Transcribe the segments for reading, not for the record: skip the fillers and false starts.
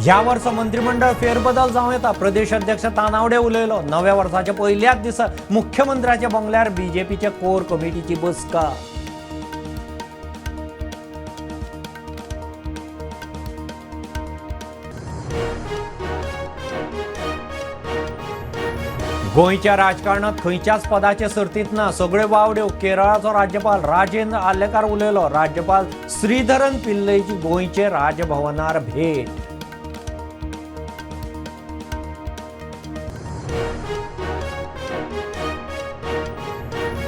ह्या वर्ष मंत्रिमंडळ फेरबदल जावं येता प्रदेश अध्यक्ष तानावडे उलयलो। नव्या वर्षाच्या पहिल्याच दिसा मुख्यमंत्र्याच्या बंगल्यार बीजेपीच्या कोर कमिटीची बसका। गोंयच्या राजकारणात खंयच्याच पदाचे सर्तीत ना, सगळे वावड्यो। केरळाचो राज्यपाल राजेंद्र आलेकार उलयलो। राज्यपाल श्रीधरन पिल्लयची गोंयचे राजभवनार भेट।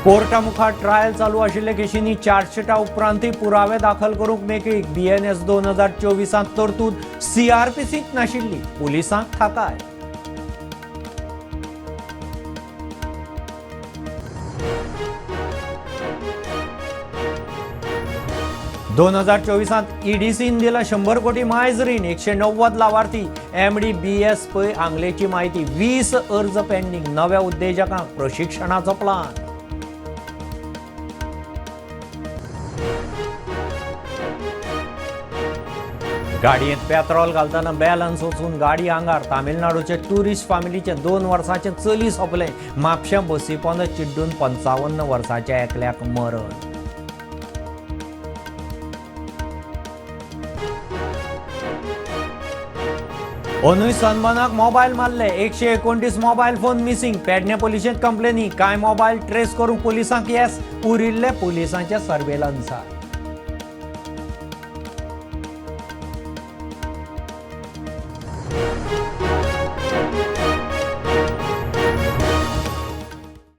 कोर्टा मुखार ट्रायल चालू आशिल्ले केशींनी चार्जशीटा उपरांतय पुरावे दाखल करूंक मेकळीक। BNS 2024 तरतूद CRPCत नाशिल्ली, पुलिसांक थाकाय। 2024 EDCन दिला 100 कोटी मायज रीण, 190 लाभार्थी। MD BS पै आंगलेची माहिती, 20 अर्ज पेंडिंग। नव्या उद्देजकांक प्रशिक्षणाचो प्लान। गाडयेंत पेट्रोल घालतना बॅलन्स वचून गाडी आंगार। तामिळनाडूचे टुरिस्ट फॅमिलीचे 2 वर्सांचे चली सोंपले। म्हापश्या बसी पोंद चिड्डून 55 वर्साच्या एकल्याक मरण। अंदूय सनबर्नाक मोबायल मारले, 129 मोबायल फोन मिसिंग। पेडणे पुलिशेंत कंप्लेनी, कांय मोबायल ट्रेस करूंक पुलिसांक येस, उरिल्ले पुलिसांच्या सर्वेलन्सांत।